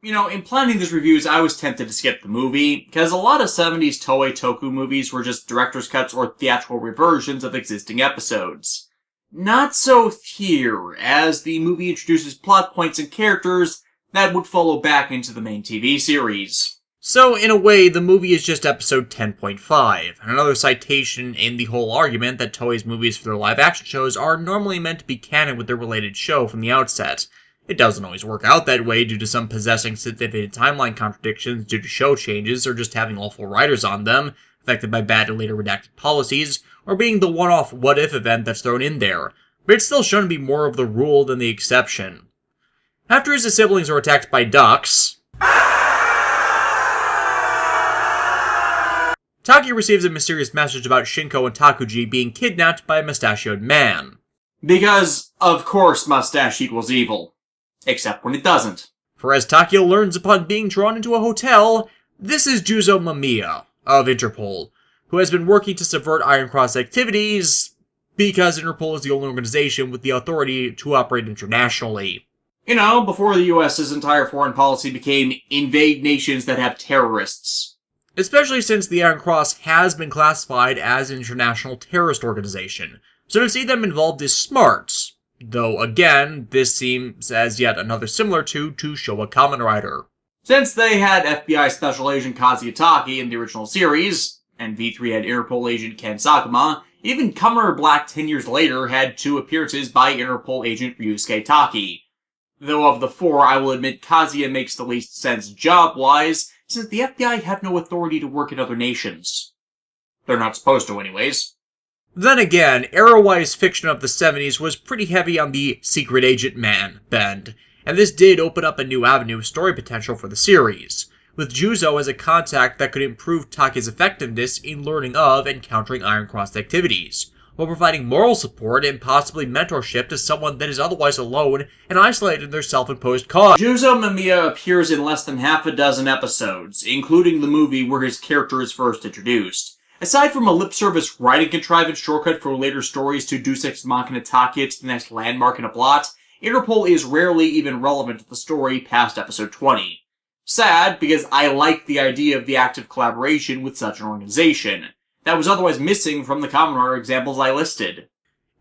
In planning these reviews, I was tempted to skip the movie, because a lot of 70s Toei Toku movies were just director's cuts or theatrical reversions of existing episodes. Not so here, as the movie introduces plot points and characters that would follow back into the main TV series. So, in a way, the movie is just episode 10.5, and another citation in the whole argument that Toei's movies for their live-action shows are normally meant to be canon with their related show from the outset. It doesn't always work out that way due to some possessing significant timeline contradictions due to show changes or just having awful writers on them, affected by bad and later redacted policies, or being the one-off what-if event that's thrown in there, but it's still shown to be more of the rule than the exception. After his siblings are attacked by ducks, Taki receives a mysterious message about Shinko and Takuji being kidnapped by a mustachioed man. Because, of course, mustache equals evil. Except when it doesn't. For as Takio learns upon being drawn into a hotel, this is Juzo Mamiya, of Interpol, who has been working to subvert Iron Cross activities because Interpol is the only organization with the authority to operate internationally. Before the US's entire foreign policy became invade nations that have terrorists. Especially since the Iron Cross has been classified as an international terrorist organization, so to see them involved is smart. Though, again, this seems as yet another similar to Showa Kamen Rider. Since they had FBI Special Agent Kazuya Taki in the original series, and V3 had Interpol Agent Ken Sakuma, even Kamen Rider Black 10 years later had 2 appearances by Interpol Agent Ryusuke Taki. Though of the 4, I will admit Kazuya makes the least sense job-wise, since the FBI have no authority to work in other nations. They're not supposed to anyways. Then again, era-wise fiction of the 70s was pretty heavy on the secret agent man bend, and this did open up a new avenue of story potential for the series, with Juzo as a contact that could improve Taki's effectiveness in learning of and countering Iron Cross activities, while providing moral support and possibly mentorship to someone that is otherwise alone and isolated in their self-imposed cause. Juzo Mamiya appears in less than half a dozen episodes, including the movie where his character is first introduced. Aside from a lip-service writing contrivance shortcut for later stories to Deus Ex Machina Taki to the next landmark in a plot, Interpol is rarely even relevant to the story past episode 20. Sad, because I like the idea of the active collaboration with such an organization. That was otherwise missing from the Kamen Rider examples I listed.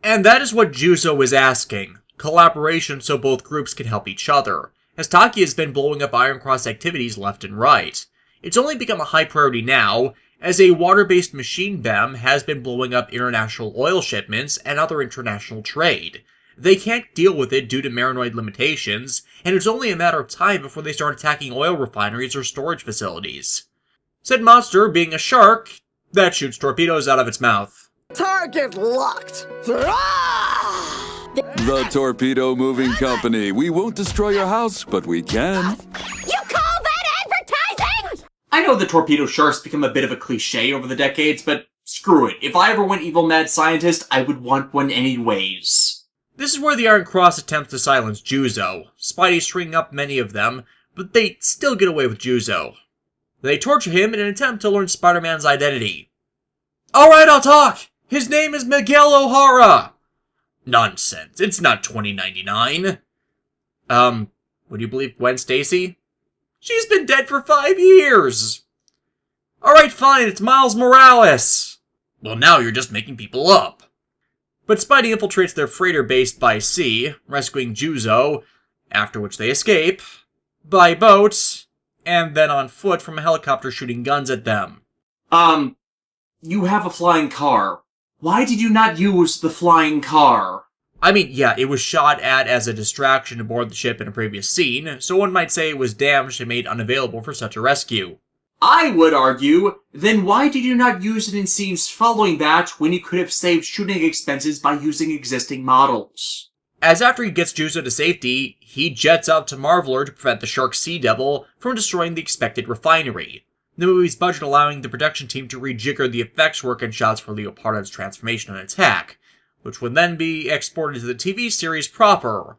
And that is what Juzo is asking. Collaboration so both groups can help each other, as Taki has been blowing up Iron Cross activities left and right. It's only become a high priority now, as a water-based machine BEM has been blowing up international oil shipments and other international trade. They can't deal with it due to Marinoid limitations, and it's only a matter of time before they start attacking oil refineries or storage facilities. Said monster being a shark that shoots torpedoes out of its mouth. Target locked! The Torpedo Moving Company. We won't destroy your house, but we can. I know the torpedo shark's become a bit of a cliche over the decades, but screw it. If I ever went evil mad scientist, I would want one anyways. This is where the Iron Cross attempts to silence Juzo, Spidey stringing up many of them, but they still get away with Juzo. They torture him in an attempt to learn Spider-Man's identity. Alright, I'll talk! His name is Miguel O'Hara! Nonsense, it's not 2099. Would you believe Gwen Stacy? She's been dead for 5 years! Alright, fine, it's Miles Morales! Well, now you're just making people up. But Spidey infiltrates their freighter base by sea, rescuing Juzo, after which they escape, by boat, and then on foot from a helicopter shooting guns at them. You have a flying car. Why did you not use the flying car? I mean, yeah, it was shot at as a distraction aboard the ship in a previous scene, so one might say it was damaged and made unavailable for such a rescue. I would argue, then why did you not use it in scenes following that when you could have saved shooting expenses by using existing models? As after he gets Juzo to safety, he jets out to Marveler to prevent the Shark Sea Devil from destroying the expected refinery, the movie's budget allowing the production team to rejigger the effects work and shots for Leopardo's transformation and attack, which would then be exported to the TV series proper,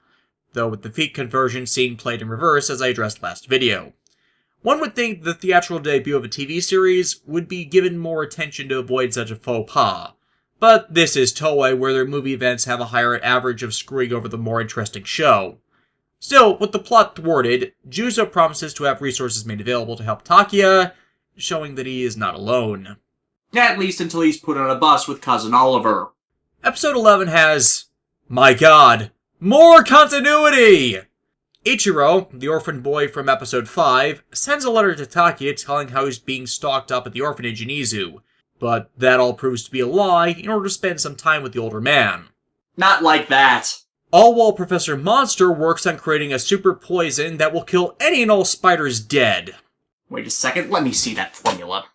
though with the feet conversion scene played in reverse as I addressed last video. One would think the theatrical debut of a TV series would be given more attention to avoid such a faux pas, but this is Toei where their movie events have a higher average of screwing over the more interesting show. Still, with the plot thwarted, Juzo promises to have resources made available to help Takia, showing that he is not alone. At least until he's put on a bus with Cousin Oliver. Episode 11 has, my god, more continuity! Ichiro, the orphan boy from episode 5, sends a letter to Takia telling how he's being stalked up at the orphanage in Izu, but that all proves to be a lie in order to spend some time with the older man. Not like that. All while Professor Monster works on creating a super poison that will kill any and all spiders dead. Wait a second, let me see that formula.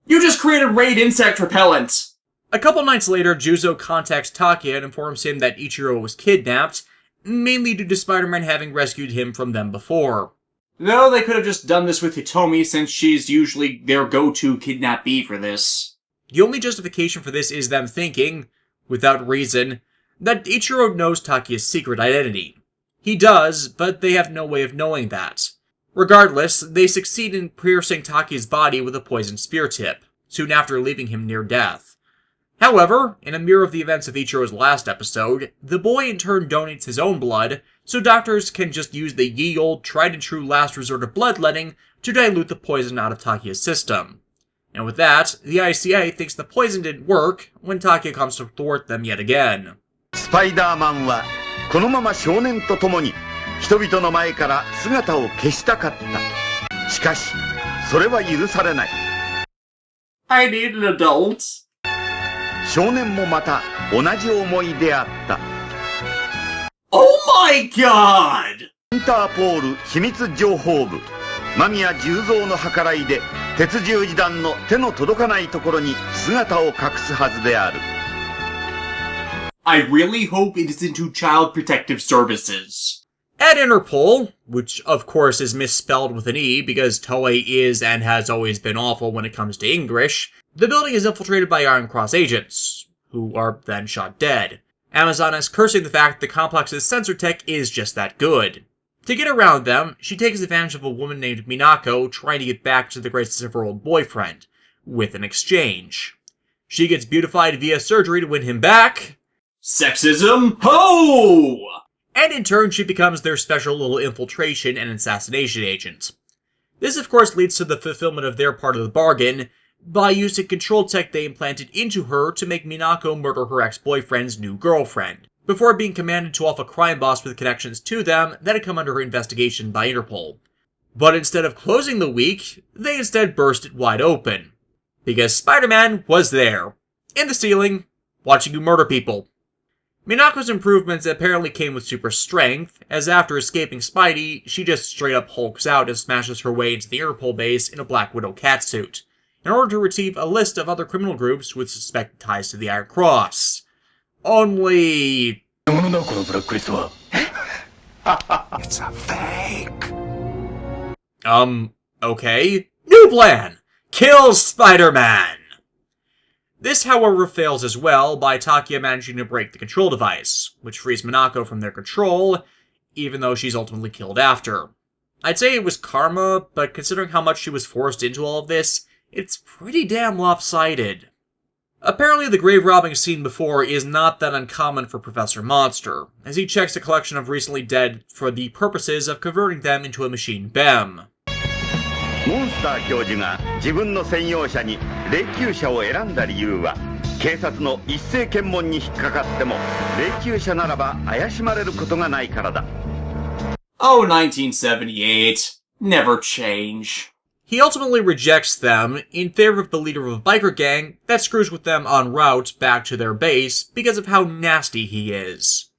You just created raid insect repellent! A couple nights later, Juzo contacts Takia and informs him that Ichiro was kidnapped, mainly due to Spider-Man having rescued him from them before. Though they could have just done this with Hitomi since she's usually their go-to kidnappee for this. The only justification for this is them thinking, without reason, that Ichiro knows Takia's secret identity. He does, but they have no way of knowing that. Regardless, they succeed in piercing Takia's body with a poisoned spear tip, soon after leaving him near death. However, in a mirror of the events of Ichiro's last episode, the boy in turn donates his own blood, so doctors can just use the ye old tried and true last resort of bloodletting to dilute the poison out of Takia's system. And with that, the ICA thinks the poison didn't work when Takia comes to thwart them yet again. Spiderman はこのまま少年と共に人々の前から姿を消したかった。しかし、それは許されない。I need an adult. 少年もまた同じ思いであった。Oh my god! インターポール秘密情報部間宮重蔵の計らいで鉄十字団の手の届かないところに姿を隠すはずである。I really hope it is into Child Protective Services. At Interpol, which of course is misspelled with an E because Toei is and has always been awful when it comes to English, the building is infiltrated by Iron Cross agents, who are then shot dead. Amazon is cursing the fact that the complex's sensor tech is just that good. To get around them, she takes advantage of a woman named Minako trying to get back to the graces of her old boyfriend, with an exchange. She gets beautified via surgery to win him back. Sexism? Ho! And in turn, she becomes their special little infiltration and assassination agent. This, of course, leads to the fulfillment of their part of the bargain by using control tech they implanted into her to make Minako murder her ex-boyfriend's new girlfriend, before being commanded to off a crime boss with connections to them that had come under her investigation by Interpol. But instead of closing the week, they instead burst it wide open. Because Spider-Man was there, in the ceiling, watching you murder people. Minako's improvements apparently came with super strength, as after escaping Spidey, she just straight up hulks out and smashes her way into the Interpol base in a Black Widow catsuit, in order to retrieve a list of other criminal groups with suspected ties to the Iron Cross. Only... It's a fake. Okay. New plan! Kill Spider-Man! This, however, fails as well by Takia managing to break the control device, which frees Minako from their control, even though she's ultimately killed after. I'd say it was karma, but considering how much she was forced into all of this, it's pretty damn lopsided. Apparently the grave robbing scene before is not that uncommon for Professor Monster, as he checks a collection of recently dead for the purposes of converting them into a machine BEM. モンスター教授が自分の専用車に霊柩車を選んだ理由は警察の一斉検問に引っかかっても霊柩車ならば怪しまれることがないからだ。Oh, 1978. Never change. He ultimately rejects them in favor of the leader of a biker gang that screws with them en route back to their base because of how nasty he is.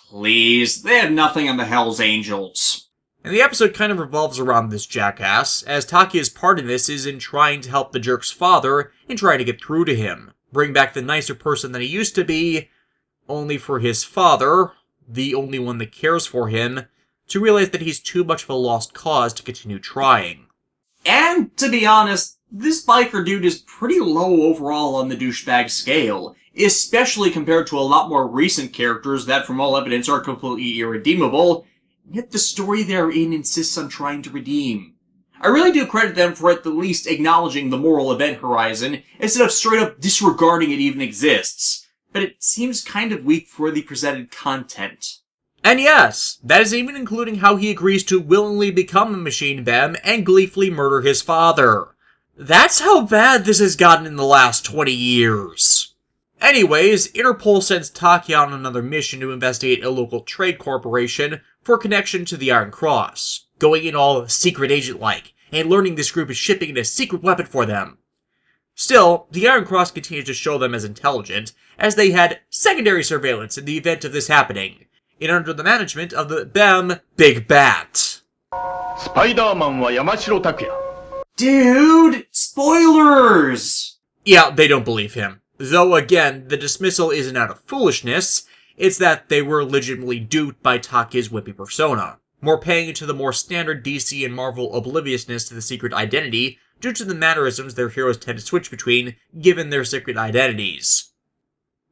Please, they have nothing on the Hells Angels. And the episode kind of revolves around this jackass, as Takia's part in this is in trying to help the jerk's father and trying to get through to him, bring back the nicer person that he used to be, only for his father, the only one that cares for him, to realize that he's too much of a lost cause to continue trying. And, to be honest, this biker dude is pretty low overall on the douchebag scale, especially compared to a lot more recent characters that from all evidence are completely irredeemable, yet the story they're in insists on trying to redeem. I really do credit them for at the least acknowledging the moral event horizon, instead of straight up disregarding it even exists. but it seems kind of weak for the presented content. And yes, that is even including how he agrees to willingly become a machine BEM and gleefully murder his father. That's how bad this has gotten in the last 20 years. Anyways, Interpol sends Taki on another mission to investigate a local trade corporation for connection to the Iron Cross, going in all secret agent-like, and learning this group is shipping in a secret weapon for them. Still, the Iron Cross continues to show them as intelligent, as they had secondary surveillance in the event of this happening, and under the management of the BEM Big Bat. Spiderman は山城拓也。 Dude! Spoilers! Yeah, they don't believe him. Though again, the dismissal isn't out of foolishness, it's that they were legitimately duped by Taki's wimpy persona, more paying into the more standard DC and Marvel obliviousness to the secret identity due to the mannerisms their heroes tend to switch between, given their secret identities.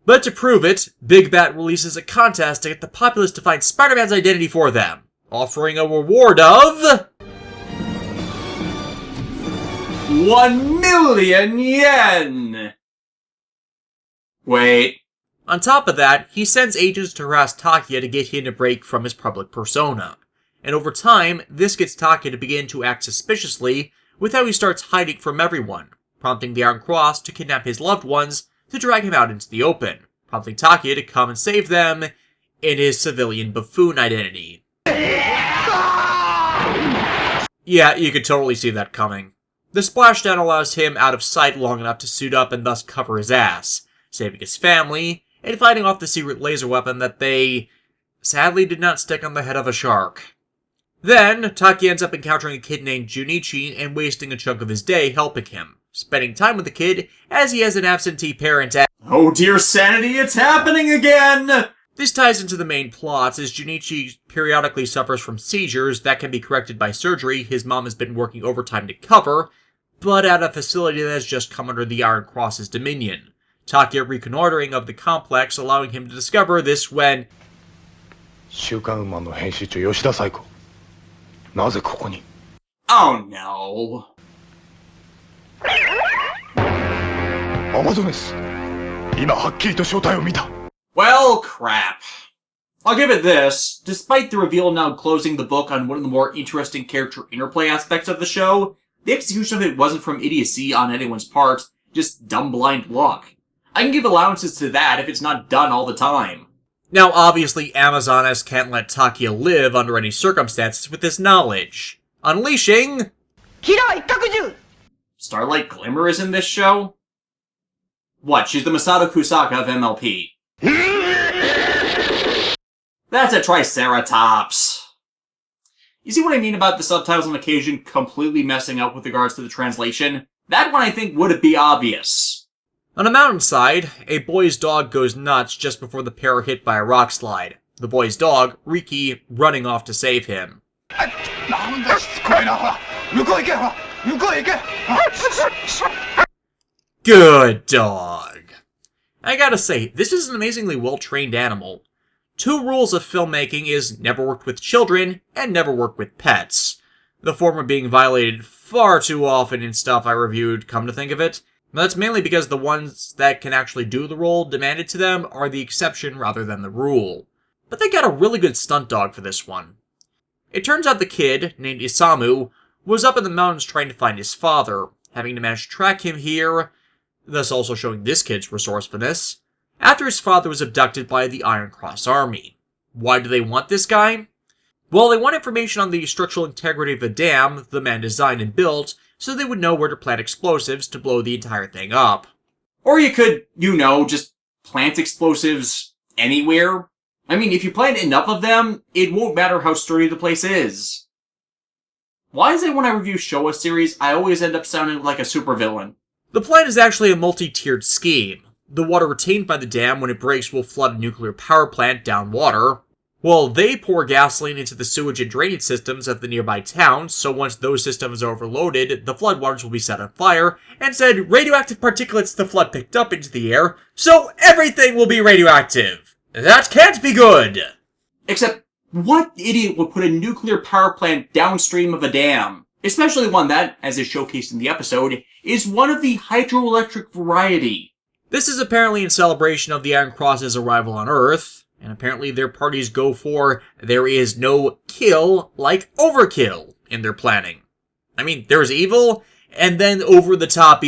But to prove it, Big Bat releases a contest to get the populace to find Spider-Man's identity for them, offering a reward of 1 million yen! Wait. On top of that, he sends agents to harass Takia to get him to break from his public persona. And over time, this gets Takia to begin to act suspiciously with how he starts hiding from everyone, prompting the Iron Cross to kidnap his loved ones to drag him out into the open, prompting Takia to come and save them in his civilian buffoon identity. Yeah, you could totally see that coming. The splashdown allows him out of sight long enough to suit up and thus cover his ass, saving his family, and fighting off the secret laser weapon that they sadly did not stick on the head of a shark. Then, Taki ends up encountering a kid named Junichi and wasting a chunk of his day helping him, spending time with the kid as he has an absentee parent and— Oh dear sanity, it's happening again! This ties into the main plots as Junichi periodically suffers from seizures that can be corrected by surgery his mom has been working overtime to cover, but at a facility that has just come under the Iron Cross's dominion. Taki reconnoitering of the complex, allowing him to discover this when— 週刊ウーマンの編集長吉田彩子。なぜここに？ Oh no. アマゾネス。今はっきりと正体を見た。 Well, crap. I'll give it this. Despite the reveal now closing the book on one of the more interesting character interplay aspects of the show, the execution of it wasn't from idiocy on anyone's part, just dumb blind luck. I can give allowances to that if it's not done all the time. Now obviously Amazonas can't let Takia live under any circumstances with this knowledge. Unleashing— Starlight Glimmer is in this show? What, she's the Masato Kusaka of MLP. That's a Triceratops. You see what I mean about the subtitles on occasion completely messing up with regards to the translation? That one I think would be obvious. On a mountainside, a boy's dog goes nuts just before the pair are hit by a rock slide. The boy's dog, Riki, running off to save him. Good dog. I gotta say, this is an amazingly well-trained animal. 2 rules of filmmaking is never work with children and never work with pets. The former being violated far too often in stuff I reviewed, come to think of it. But that's mainly because the ones that can actually do the role demanded to them are the exception rather than the rule. But they got a really good stunt dog for this one. It turns out the kid, named Isamu, was up in the mountains trying to find his father, having to manage to track him here, thus also showing this kid's resourcefulness, after his father was abducted by the Iron Cross Army. Why do they want this guy? Well, they want information on the structural integrity of a dam the man designed and built, so they would know where to plant explosives to blow the entire thing up. Or you could, just plant explosives anywhere. I mean, if you plant enough of them, it won't matter how sturdy the place is. Why is it when I review Showa series, I always end up sounding like a supervillain? The plan is actually a multi-tiered scheme. The water retained by the dam when it breaks will flood a nuclear power plant down water, while they pour gasoline into the sewage and drainage systems of the nearby town, so once those systems are overloaded, the floodwaters will be set on fire, and said radioactive particulates the flood picked up into the air, so everything will be radioactive. That can't be good! Except, what idiot would put a nuclear power plant downstream of a dam? Especially one that, as is showcased in the episode, is one of the hydroelectric variety. This is apparently in celebration of the Iron Cross's arrival on Earth, and apparently their parties go for there is no kill like overkill in their planning. I mean, there's evil, and then over the top.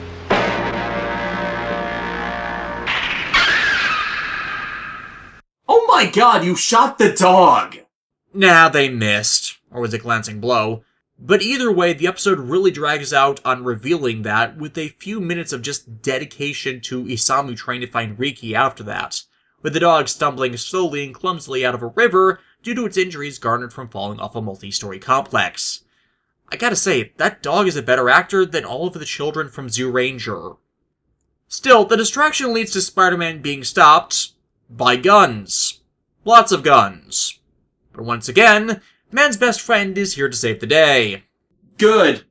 Oh my god, you shot the dog! Nah, they missed. Or was it glancing blow? But either way, the episode really drags out on revealing that, with a few minutes of just dedication to Isamu trying to find Riki after that, with the dog stumbling slowly and clumsily out of a river due to its injuries garnered from falling off a multi-story complex. I gotta say, that dog is a better actor than all of the children from Zyuranger. Still, the distraction leads to Spider-Man being stopped by guns. Lots of guns. But once again, man's best friend is here to save the day. Good.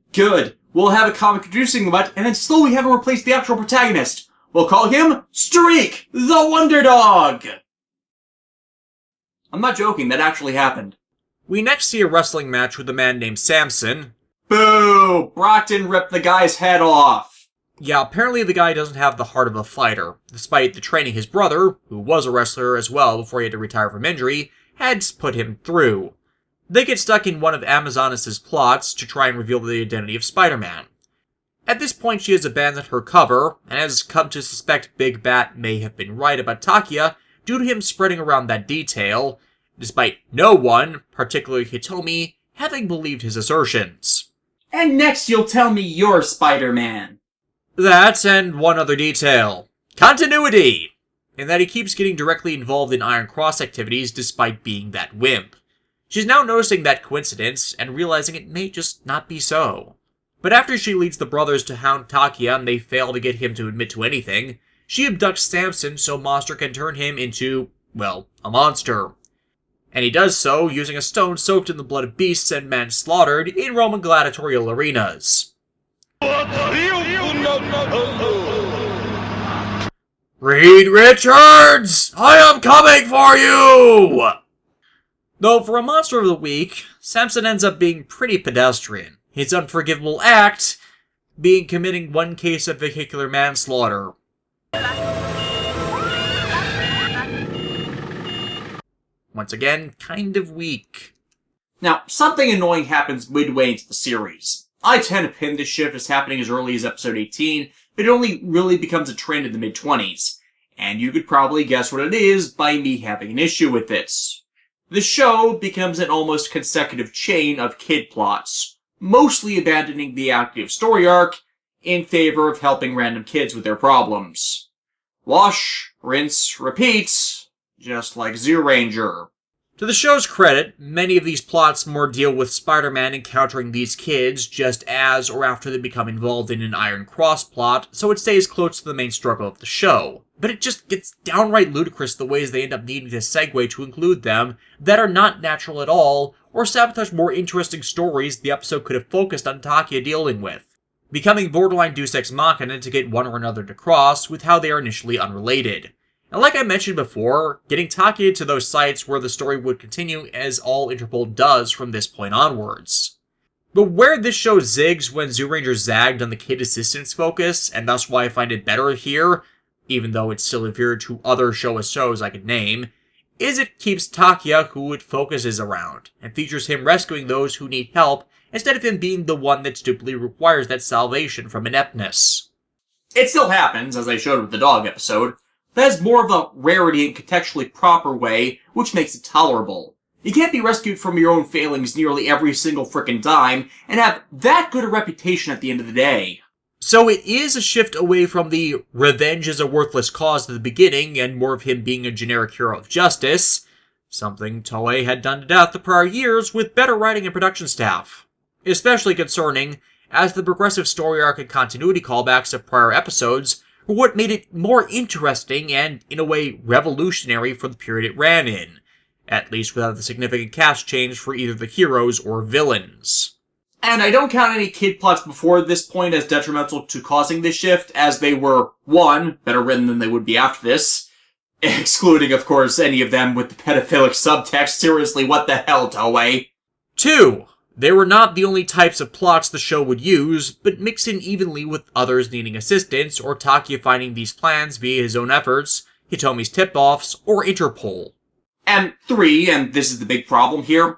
We'll have a comic introducing the mutt, and then slowly have him replace the actual protagonist. We'll call him Streak, the Wonder Dog! I'm not joking, that actually happened. We next see a wrestling match with a man named Samson. Boo! Brockton ripped the guy's head off! Yeah, apparently the guy doesn't have the heart of a fighter, despite the training his brother, who was a wrestler as well before he had to retire from injury, had put him through. They get stuck in one of Amazonas' plots to try and reveal the identity of Spider-Man. At this point, she has abandoned her cover, and has come to suspect Big Bat may have been right about Takia due to him spreading around that detail, despite no one, particularly Hitomi, having believed his assertions. And next you'll tell me you're Spider-Man. That, and one other detail. Continuity! In that he keeps getting directly involved in Iron Cross activities despite being that wimp. She's now noticing that coincidence, and realizing it may just not be so. But after she leads the brothers to hound Takia and they fail to get him to admit to anything, she abducts Samson so Monster can turn him into, well, a monster. And he does so using a stone soaked in the blood of beasts and men slaughtered in Roman gladiatorial arenas. Reed Richards! I am coming for you! Though for a Monster of the Week, Samson ends up being pretty pedestrian. His unforgivable act being committing one case of vehicular manslaughter. Once again, kind of weak. Now, something annoying happens midway into the series. I tend to pin this shift as happening as early as episode 18, but it only really becomes a trend in the mid-20s. And you could probably guess what it is by me having an issue with this. The show becomes an almost consecutive chain of kid plots, mostly abandoning the active story arc in favor of helping random kids with their problems. Wash, rinse, repeat, just like Zyuranger. To the show's credit, many of these plots more deal with Spider-Man encountering these kids just as or after they become involved in an Iron Cross plot, so it stays close to the main struggle of the show. But it just gets downright ludicrous the ways they end up needing to segue to include them that are not natural at all, or sabotage more interesting stories the episode could have focused on Takia dealing with, becoming borderline Deus Ex Machina to get one or another to cross with how they are initially unrelated. And like I mentioned before, getting Takia to those sites where the story would continue as all Interpol does from this point onwards. But where this show zigs when Zyuranger zagged on the kid assistance focus, and that's why I find it better here, even though it's still inferior to other shows I could name, is it keeps Takia who it focuses around, and features him rescuing those who need help, instead of him being the one that stupidly requires that salvation from ineptness. It still happens, as I showed with the dog episode, but has more of a rarity and contextually proper way, which makes it tolerable. You can't be rescued from your own failings nearly every single frickin' time, and have that good a reputation at the end of the day. So it is a shift away from the revenge is a worthless cause at the beginning, and more of him being a generic hero of justice, something Toei had done to death the prior years with better writing and production staff. Especially concerning, as the progressive story arc and continuity callbacks of prior episodes were what made it more interesting and, in a way, revolutionary for the period it ran in, at least without the significant cast change for either the heroes or villains. And I don't count any kid plots before this point as detrimental to causing this shift, as they were, 1, better written than they would be after this, excluding, of course, any of them with the pedophilic subtext. Seriously, what the hell, Toei? 2, They were not the only types of plots the show would use, but mixed in evenly with others needing assistance, or Takia finding these plans via his own efforts, Hitomi's tip-offs, or Interpol. And 3, and this is the big problem here,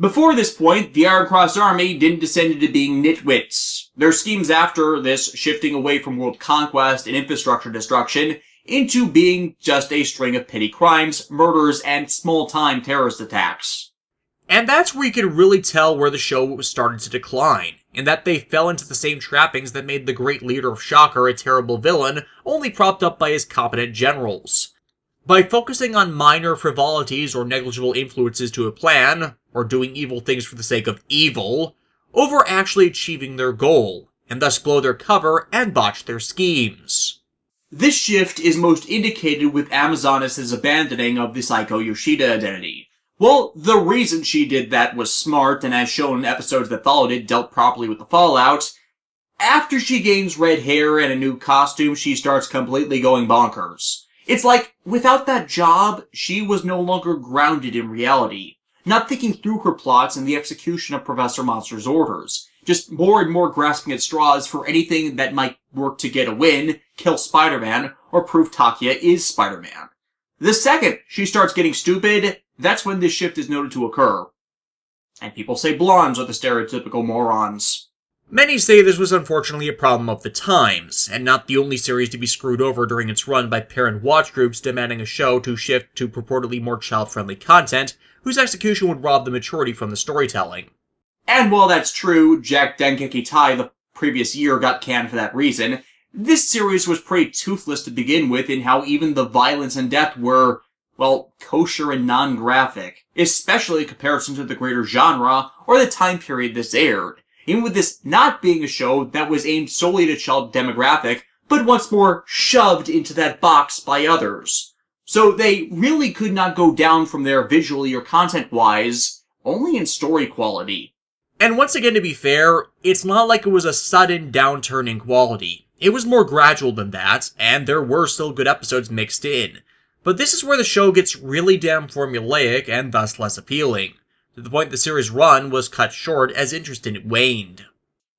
before this point, the Iron Cross Army didn't descend into being nitwits. Their schemes after this shifting away from world conquest and infrastructure destruction into being just a string of petty crimes, murders, and small-time terrorist attacks. And that's where you can really tell where the show was starting to decline, in that they fell into the same trappings that made the great leader of Shocker a terrible villain, only propped up by his competent generals. By focusing on minor frivolities or negligible influences to a plan, or doing evil things for the sake of evil, over actually achieving their goal, and thus blow their cover and botch their schemes. This shift is most indicated with Amazonas' abandoning of the Psycho Yoshida identity. Well, the reason she did that was smart, and as shown in episodes that followed it, dealt properly with the fallout. After she gains red hair and a new costume, she starts completely going bonkers. It's like, without that job, she was no longer grounded in reality, not thinking through her plots and the execution of Professor Monster's orders, just more and more grasping at straws for anything that might work to get a win, kill Spider-Man, or prove Takia is Spider-Man. The second she starts getting stupid, that's when this shift is noted to occur. And people say blondes are the stereotypical morons. Many say this was unfortunately a problem of the times, and not the only series to be screwed over during its run by parent watch groups demanding a show to shift to purportedly more child-friendly content, whose execution would rob the maturity from the storytelling. And while that's true, Jack Dengeki Tai the previous year got canned for that reason, this series was pretty toothless to begin with in how even the violence and death were, well, kosher and non-graphic, especially in comparison to the greater genre or the time period this aired. Even with this not being a show that was aimed solely at a child demographic, but once more shoved into that box by others. So they really could not go down from there visually or content-wise, only in story quality. And once again, to be fair, it's not like it was a sudden downturn in quality. It was more gradual than that, and there were still good episodes mixed in. But this is where the show gets really damn formulaic and thus less appealing, to the point the series' run was cut short as interest in it waned.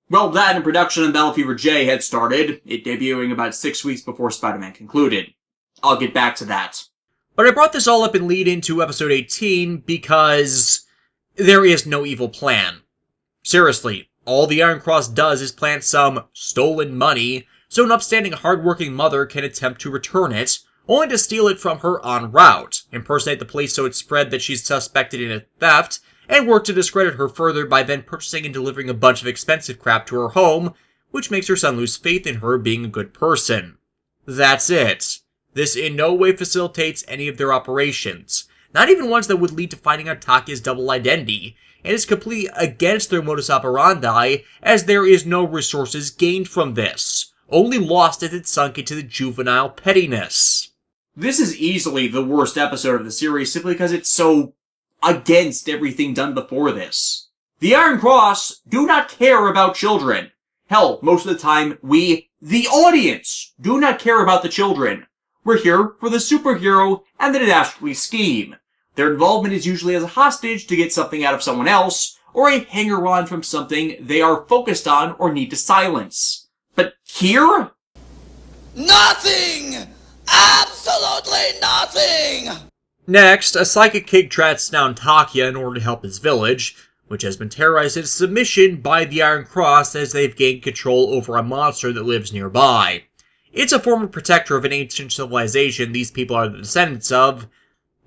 Well, that and production on Battle Fever J had started, it debuting about 6 weeks before Spider-Man concluded. I'll get back to that. But I brought this all up in lead into episode 18 because there is no evil plan. Seriously, all the Iron Cross does is plant some stolen money so an upstanding hardworking mother can attempt to return it, only to steal it from her en route, impersonate the police so it's spread that she's suspected in a theft, and work to discredit her further by then purchasing and delivering a bunch of expensive crap to her home, which makes her son lose faith in her being a good person. That's it. This in no way facilitates any of their operations, not even ones that would lead to finding out Takia's double identity, and is completely against their modus operandi, as there is no resources gained from this, only lost as it sunk into the juvenile pettiness. This is easily the worst episode of the series simply because it's so against everything done before this. The Iron Cross do not care about children. Hell, most of the time, we, the audience, do not care about the children. We're here for the superhero and the dastardly scheme. Their involvement is usually as a hostage to get something out of someone else, or a hanger-on from something they are focused on or need to silence. But here? Nothing! Absolutely nothing! Next, a psychic king tracks down Takia in order to help his village, which has been terrorized into submission by the Iron Cross as they've gained control over a monster that lives nearby. It's a former protector of an ancient civilization these people are the descendants of,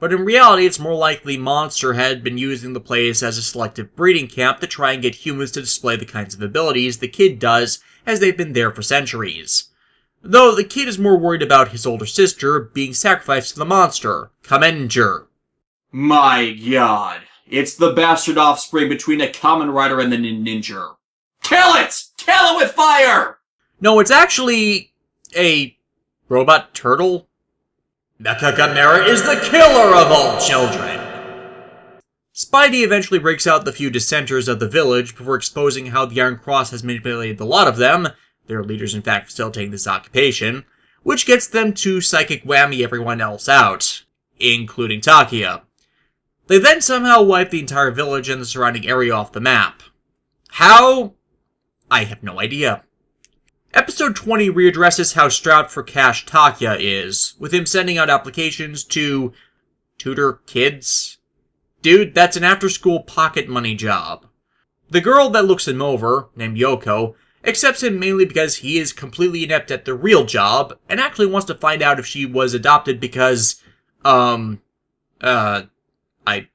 but in reality it's more likely Monster had been using the place as a selective breeding camp to try and get humans to display the kinds of abilities the kid does, as they've been there for centuries. Though the kid is more worried about his older sister being sacrificed to the monster, Kamenger. My god. It's the bastard offspring between a Kamen Rider and the Ninja. Kill it! Kill it with fire! No, it's actually a robot turtle. Mecha Gamera is the killer of all children! Spidey eventually breaks out the few dissenters of the village before exposing how the Iron Cross has manipulated a lot of them, their leaders in fact facilitating this occupation, which gets them to psychic whammy everyone else out, including Takia. They then somehow wipe the entire village and the surrounding area off the map. How? I have no idea. Episode 20 readdresses how strapped for cash Takia is, with him sending out applications to tutor kids. Dude, that's an after-school pocket money job. The girl that looks him over, named Yoko, accepts him mainly because he is completely inept at the real job, and actually wants to find out if she was adopted because, I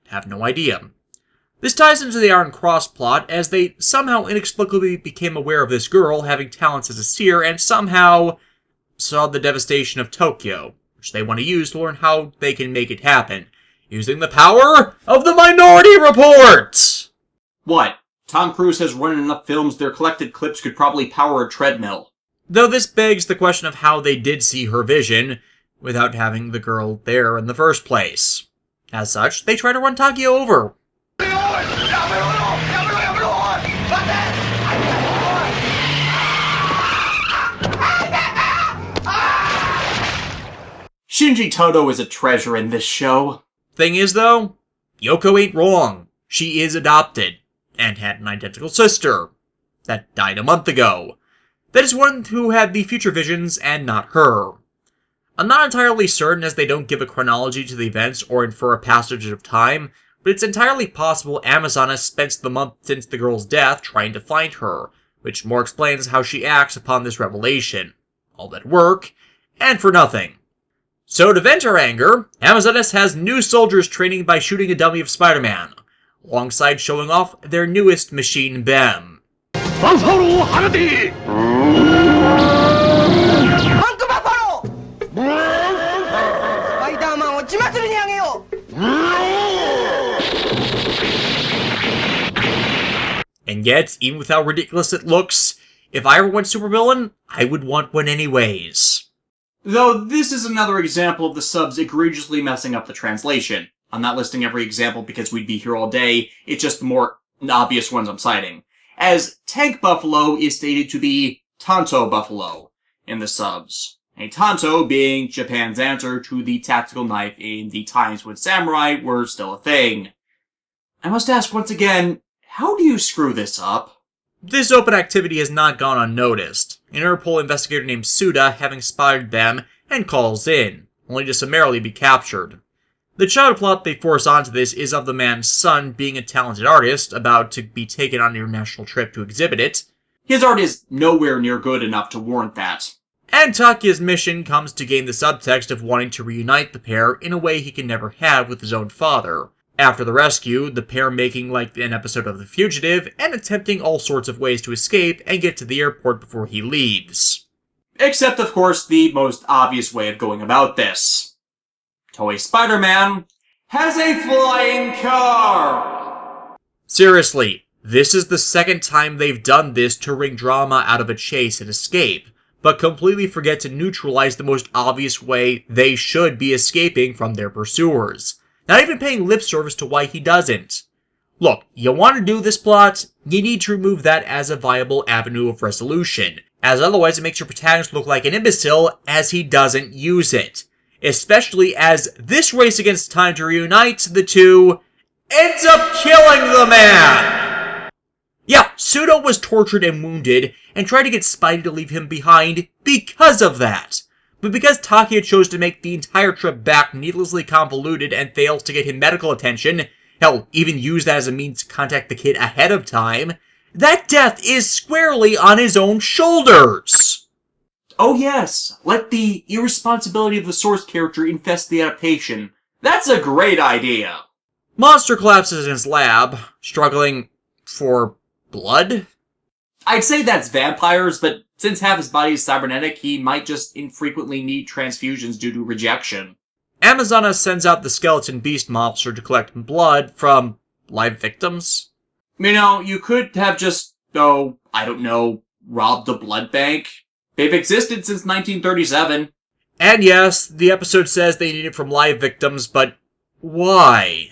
have no idea. This ties into the Iron Cross plot, as they somehow inexplicably became aware of this girl having talents as a seer, and somehow saw the devastation of Tokyo, which they want to use to learn how they can make it happen, using the power of the Minority Report! What? Tom Cruise has run in enough films their collected clips could probably power a treadmill. Though this begs the question of how they did see her vision, without having the girl there in the first place. As such, they try to run Takia over. Shinji Toto is a treasure in this show. Thing is, though, Yoko ain't wrong. She is adopted, and had an identical sister that died a month ago. That is one who had the future visions and not her. I'm not entirely certain, as they don't give a chronology to the events or infer a passage of time, but it's entirely possible Amazon has spent the month since the girl's death trying to find her, which more explains how she acts upon this revelation. All that work, and for nothing. So to vent her anger, Amazonas has new soldiers training by shooting a dummy of Spider-Man, alongside showing off their newest machine BEM. And yet, even with how ridiculous it looks, if I ever went supervillain, I would want one anyways. Though this is another example of the subs egregiously messing up the translation. I'm not listing every example because we'd be here all day, it's just the more obvious ones I'm citing. As Tank Buffalo is stated to be Tonto Buffalo in the subs. A Tonto being Japan's answer to the tactical knife in the times when samurai were still a thing. I must ask once again, how do you screw this up? This open activity has not gone unnoticed. An Interpol investigator named Suda having spotted them and calls in, only to summarily be captured. The child plot they force onto this is of the man's son being a talented artist, about to be taken on an international trip to exhibit it. His art is nowhere near good enough to warrant that. And Takia's mission comes to gain the subtext of wanting to reunite the pair in a way he can never have with his own father. After the rescue, the pair making like an episode of The Fugitive, and attempting all sorts of ways to escape and get to the airport before he leaves. Except, of course, the most obvious way of going about this. Toei Spider-Man has a flying car! Seriously, this is the second time they've done this to wring drama out of a chase and escape, but completely forget to neutralize the most obvious way they should be escaping from their pursuers. Not even paying lip service to why he doesn't. Look, you want to do this plot, you need to remove that as a viable avenue of resolution, as otherwise it makes your protagonist look like an imbecile as he doesn't use it. Especially as this race against time to reunite the two ends up killing the man! Yeah, Pseudo was tortured and wounded, and tried to get Spidey to leave him behind because of that. But because Takia chose to make the entire trip back needlessly convoluted and fails to get him medical attention, hell, even use that as a means to contact the kid ahead of time, that death is squarely on his own shoulders! Oh yes, let the irresponsibility of the source character infest the adaptation. That's a great idea! Monster collapses in his lab, struggling for blood? I'd say that's vampires, but since half his body is cybernetic, he might just infrequently need transfusions due to rejection. Amazona sends out the skeleton beast monster to collect blood from live victims. You know, you could have just, I don't know, robbed a blood bank. They've existed since 1937. And yes, the episode says they need it from live victims, but why?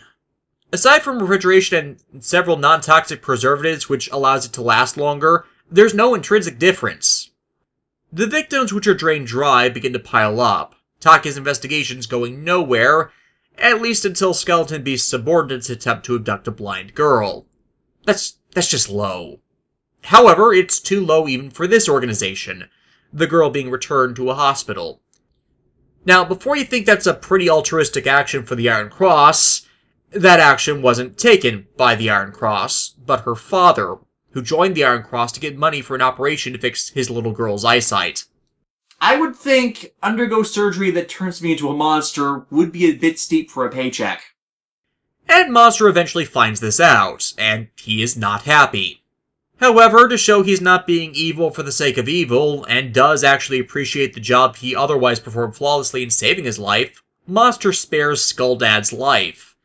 Aside from refrigeration and several non-toxic preservatives which allows it to last longer, there's no intrinsic difference. The victims which are drained dry begin to pile up, Takia's investigations going nowhere, at least until Skeleton Beast's subordinates attempt to abduct a blind girl. That's just low. However, it's too low even for this organization, the girl being returned to a hospital. Now, before you think that's a pretty altruistic action for the Iron Cross, that action wasn't taken by the Iron Cross, but her father, who joined the Iron Cross to get money for an operation to fix his little girl's eyesight. I would think undergo surgery that turns me into a monster would be a bit steep for a paycheck. And Monster eventually finds this out, and he is not happy. However, to show he's not being evil for the sake of evil, and does actually appreciate the job he otherwise performed flawlessly in saving his life, Monster spares Skull Dad's life.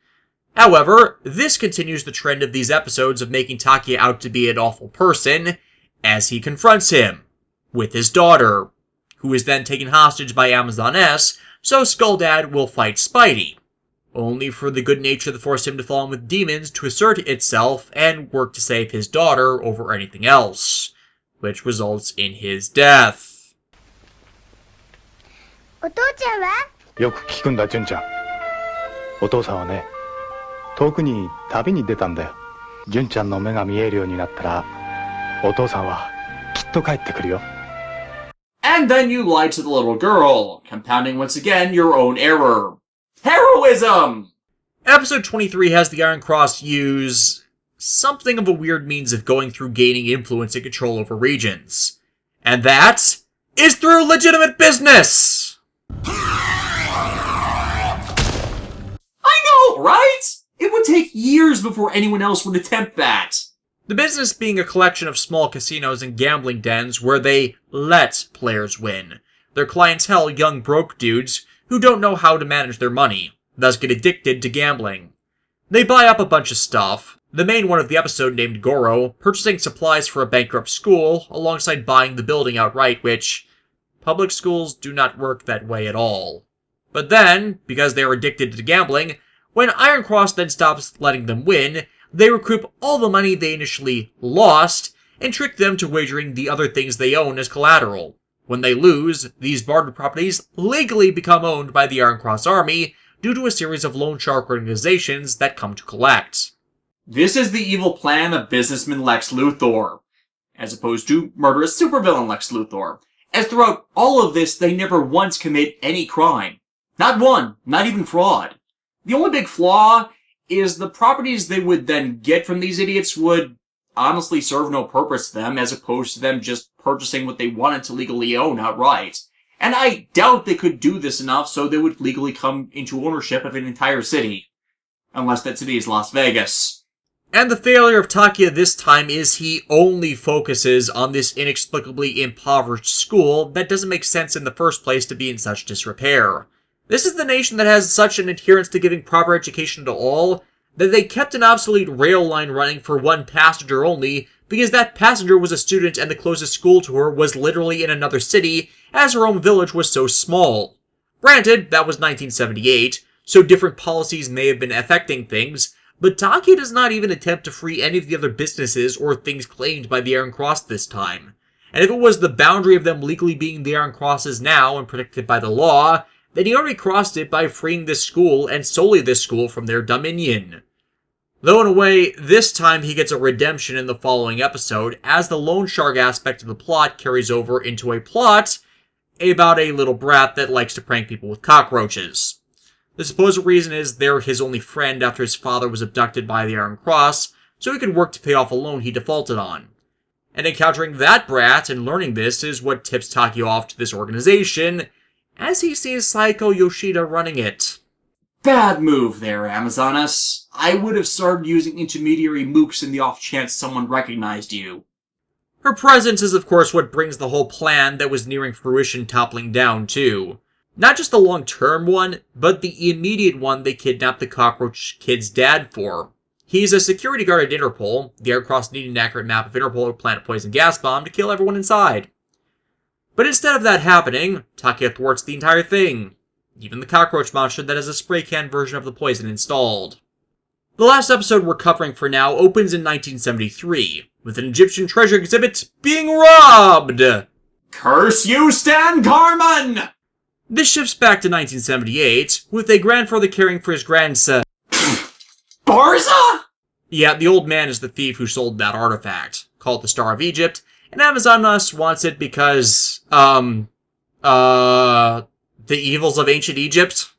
However, this continues the trend of these episodes of making Takia out to be an awful person, as he confronts him with his daughter, who is then taken hostage by Amazon S, so Skull Dad will fight Spidey, only for the good nature that forced him to fall in with demons to assert itself and work to save his daughter over anything else, which results in his death. お父ちゃんは？よく聞くんだ、純ちゃん。お父さんはね、遠くに旅に出たんだよ。純ちゃんの目が見えるようになったら、お父さんはきっと帰ってくるよ。And then you lied to the little girl, compounding once again your own error. Heroism! Episode 23 has the Iron Cross use something of a weird means of going through gaining influence and control over regions. And that is through legitimate business! I know, right? It would take years before anyone else would attempt that. The business being a collection of small casinos and gambling dens where they let players win. Their clientele young broke dudes who don't know how to manage their money, thus get addicted to gambling. They buy up a bunch of stuff, the main one of the episode named Goro, purchasing supplies for a bankrupt school, alongside buying the building outright, which public schools do not work that way at all. But then, because they are addicted to gambling, when Iron Cross then stops letting them win, they recoup all the money they initially lost, and trick them to wagering the other things they own as collateral. When they lose, these bartered properties legally become owned by the Iron Cross Army due to a series of loan shark organizations that come to collect. This is the evil plan of businessman Lex Luthor, as opposed to murderous supervillain Lex Luthor, as throughout all of this they never once commit any crime. Not one, not even fraud. The only big flaw is the properties they would then get from these idiots would honestly serve no purpose to them, as opposed to them just purchasing what they wanted to legally own outright. And I doubt they could do this enough so they would legally come into ownership of an entire city. Unless that city is Las Vegas. And the failure of Takia this time is he only focuses on this inexplicably impoverished school that doesn't make sense in the first place to be in such disrepair. This is the nation that has such an adherence to giving proper education to all that they kept an obsolete rail line running for one passenger only because that passenger was a student and the closest school to her was literally in another city, as her own village was so small. Granted, that was 1978, so different policies may have been affecting things, but Takia does not even attempt to free any of the other businesses or things claimed by the Iron Cross this time. And if it was the boundary of them legally being the Iron Crosses now and protected by the law, then he already crossed it by freeing this school and solely this school from their dominion. Though in a way, this time he gets a redemption in the following episode, as the loan shark aspect of the plot carries over into a plot about a little brat that likes to prank people with cockroaches. The supposed reason is they're his only friend after his father was abducted by the Iron Cross, so he could work to pay off a loan he defaulted on. And encountering that brat and learning this is what tips Takia off to this organization, as he sees Saiko Yoshida running it. Bad move there, Amazonas. I would have started using intermediary mooks in the off chance someone recognized you. Her presence is of course what brings the whole plan that was nearing fruition toppling down too. Not just the long-term one, but the immediate one they kidnapped the cockroach kid's dad for. He's a security guard at Interpol. The Iron Cross needed an accurate map of Interpol to plant a poison gas bomb to kill everyone inside. But instead of that happening, Takia thwarts the entire thing. Even the cockroach monster that has a spray can version of the poison installed. The last episode we're covering for now opens in 1973, with an Egyptian treasure exhibit being robbed! Curse you, Stan Carmen! This shifts back to 1978, with a grandfather caring for his grandson. Barza? Yeah, the old man is the thief who sold that artifact, called the Star of Egypt, and Amazonas wants it because, the evils of ancient Egypt?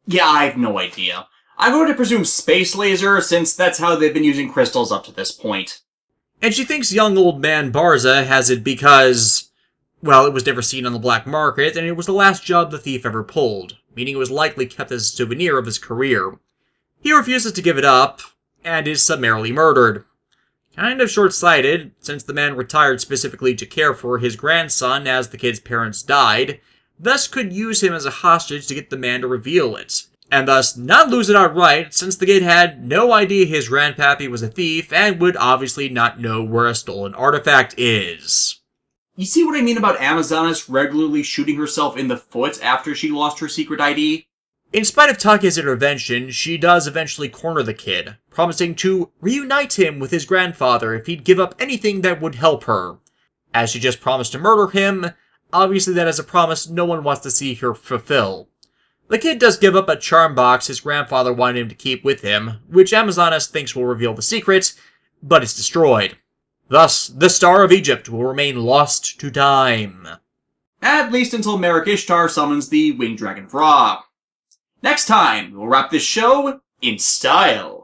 Yeah, I have no idea. I'm going to presume space laser, since that's how they've been using crystals up to this point. And she thinks young old man Barza has it because, well, it was never seen on the black market, and it was the last job the thief ever pulled, meaning it was likely kept as a souvenir of his career. He refuses to give it up, and is summarily murdered. Kind of short-sighted, since the man retired specifically to care for his grandson as the kid's parents died, thus could use him as a hostage to get the man to reveal it, and thus not lose it outright, since the kid had no idea his grandpappy was a thief and would obviously not know where a stolen artifact is. You see what I mean about Amazonas regularly shooting herself in the foot after she lost her secret ID? In spite of Take's intervention, she does eventually corner the kid, promising to reunite him with his grandfather if he'd give up anything that would help her. As she just promised to murder him, obviously that is a promise no one wants to see her fulfill. The kid does give up a charm box his grandfather wanted him to keep with him, which Amazonas thinks will reveal the secret, but it's destroyed. Thus, the Star of Egypt will remain lost to time. At least until Merrick Ishtar summons the Winged Dragon of Ra. Next time, we'll wrap this show in style.